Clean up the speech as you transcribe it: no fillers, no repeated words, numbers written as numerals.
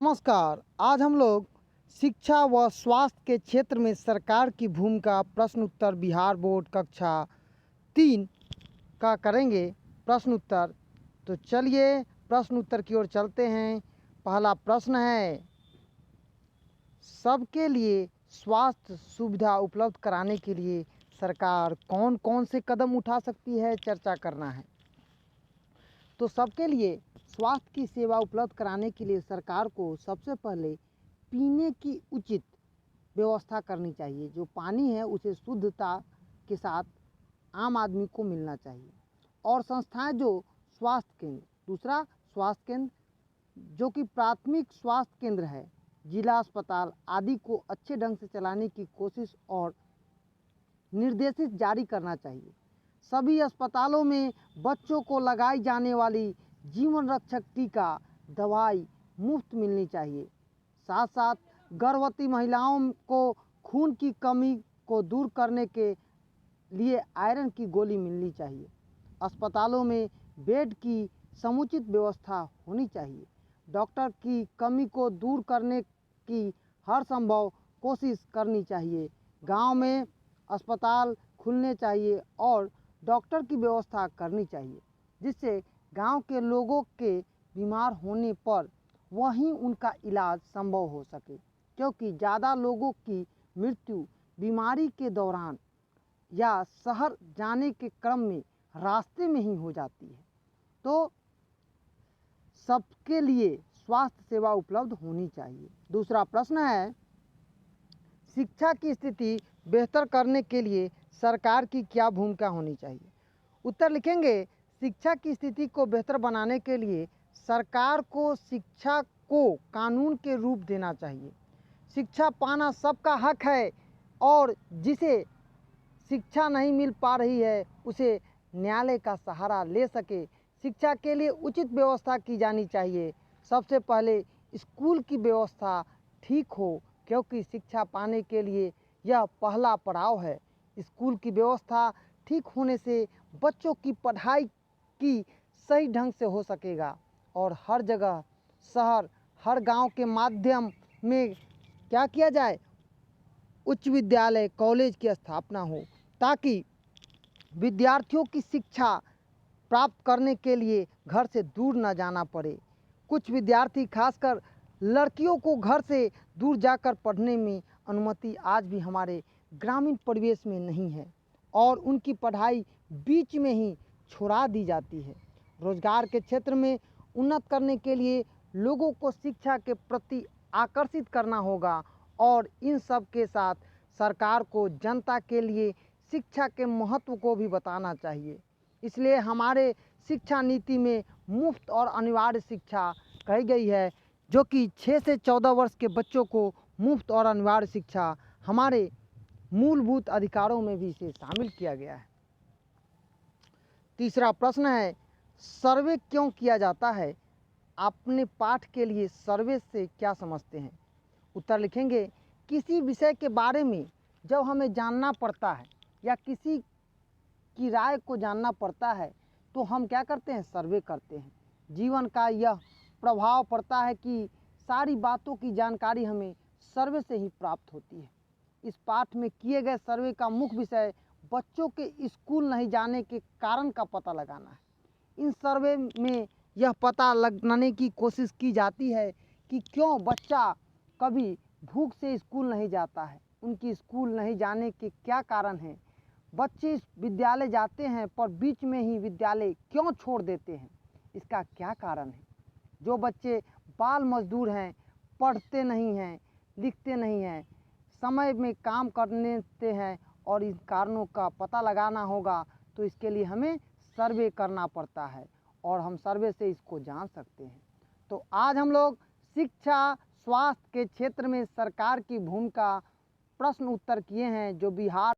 नमस्कार। आज हम लोग शिक्षा व स्वास्थ्य के क्षेत्र में सरकार की भूमिका प्रश्न उत्तर बिहार बोर्ड कक्षा 3 का करेंगे प्रश्न उत्तर। तो चलिए प्रश्न उत्तर की ओर चलते हैं। पहला प्रश्न है, सबके लिए स्वास्थ्य सुविधा उपलब्ध कराने के लिए सरकार कौन कौन से कदम उठा सकती है, चर्चा करना है। तो सबके लिए स्वास्थ्य की सेवा उपलब्ध कराने के लिए सरकार को सबसे पहले पीने की उचित व्यवस्था करनी चाहिए। जो पानी है उसे शुद्धता के साथ आम आदमी को मिलना चाहिए। और संस्थाएं जो स्वास्थ्य केंद्र, दूसरा स्वास्थ्य केंद्र जो कि प्राथमिक स्वास्थ्य केंद्र है, जिला अस्पताल आदि को अच्छे ढंग से चलाने की कोशिश और निर्देशित जारी करना चाहिए। सभी अस्पतालों में बच्चों को लगाई जाने वाली जीवन रक्षक टीका दवाई मुफ्त मिलनी चाहिए। साथ साथ गर्भवती महिलाओं को खून की कमी को दूर करने के लिए आयरन की गोली मिलनी चाहिए। अस्पतालों में बेड की समुचित व्यवस्था होनी चाहिए। डॉक्टर की कमी को दूर करने की हर संभव कोशिश करनी चाहिए। गांव में अस्पताल खुलने चाहिए और डॉक्टर की व्यवस्था करनी चाहिए, जिससे गांव के लोगों के बीमार होने पर वहीं उनका इलाज संभव हो सके, क्योंकि ज़्यादा लोगों की मृत्यु बीमारी के दौरान या शहर जाने के क्रम में रास्ते में ही हो जाती है। तो सबके लिए स्वास्थ्य सेवा उपलब्ध होनी चाहिए। दूसरा प्रश्न है, शिक्षा की स्थिति बेहतर करने के लिए सरकार की क्या भूमिका होनी चाहिए। उत्तर लिखेंगे, शिक्षा की स्थिति को बेहतर बनाने के लिए सरकार को शिक्षा को कानून के रूप देना चाहिए। शिक्षा पाना सबका हक है और जिसे शिक्षा नहीं मिल पा रही है उसे न्यायालय का सहारा ले सके। शिक्षा के लिए उचित व्यवस्था की जानी चाहिए। सबसे पहले स्कूल की व्यवस्था ठीक हो, क्योंकि शिक्षा पाने के लिए यह पहला पड़ाव है। स्कूल की व्यवस्था ठीक होने से बच्चों की पढ़ाई की सही ढंग से हो सकेगा और हर जगह शहर हर गांव के माध्यम में क्या किया जाए, उच्च विद्यालय कॉलेज की स्थापना हो, ताकि विद्यार्थियों की शिक्षा प्राप्त करने के लिए घर से दूर न जाना पड़े। कुछ विद्यार्थी खासकर लड़कियों को घर से दूर जाकर पढ़ने में अनुमति आज भी हमारे ग्रामीण परिवेश में नहीं है और उनकी पढ़ाई बीच में ही छुड़ा दी जाती है। रोजगार के क्षेत्र में उन्नत करने के लिए लोगों को शिक्षा के प्रति आकर्षित करना होगा और इन सब के साथ सरकार को जनता के लिए शिक्षा के महत्व को भी बताना चाहिए। इसलिए हमारे शिक्षा नीति में मुफ्त और अनिवार्य शिक्षा कही गई है, जो कि 6 से 14 वर्ष के बच्चों को मुफ्त और अनिवार्य शिक्षा हमारे मूलभूत अधिकारों में भी इसे शामिल किया गया है। तीसरा प्रश्न है, सर्वे क्यों किया जाता है। अपने पाठ के लिए सर्वे से क्या समझते हैं। उत्तर लिखेंगे, किसी विषय के बारे में जब हमें जानना पड़ता है या किसी की राय को जानना पड़ता है तो हम क्या करते हैं, सर्वे करते हैं। जीवन का यह प्रभाव पड़ता है कि सारी बातों की जानकारी हमें सर्वे से ही प्राप्त होती है। इस पाठ में किए गए सर्वे का मुख्य विषय बच्चों के स्कूल नहीं जाने के कारण का पता लगाना है। इन सर्वे में यह पता लगाने की कोशिश की जाती है कि क्यों बच्चा कभी भूख से स्कूल नहीं जाता है, उनकी स्कूल नहीं जाने के क्या कारण हैं। बच्चे विद्यालय जाते हैं पर बीच में ही विद्यालय क्यों छोड़ देते हैं, इसका क्या कारण है। जो बच्चे बाल मजदूर हैं, पढ़ते नहीं हैं, लिखते नहीं हैं, समय में काम करने हैं और इन कारणों का पता लगाना होगा, तो इसके लिए हमें सर्वे करना पड़ता है और हम सर्वे से इसको जान सकते हैं। तो आज हम लोग शिक्षा स्वास्थ्य के क्षेत्र में सरकार की भूमिका प्रश्न उत्तर किए हैं, जो बिहार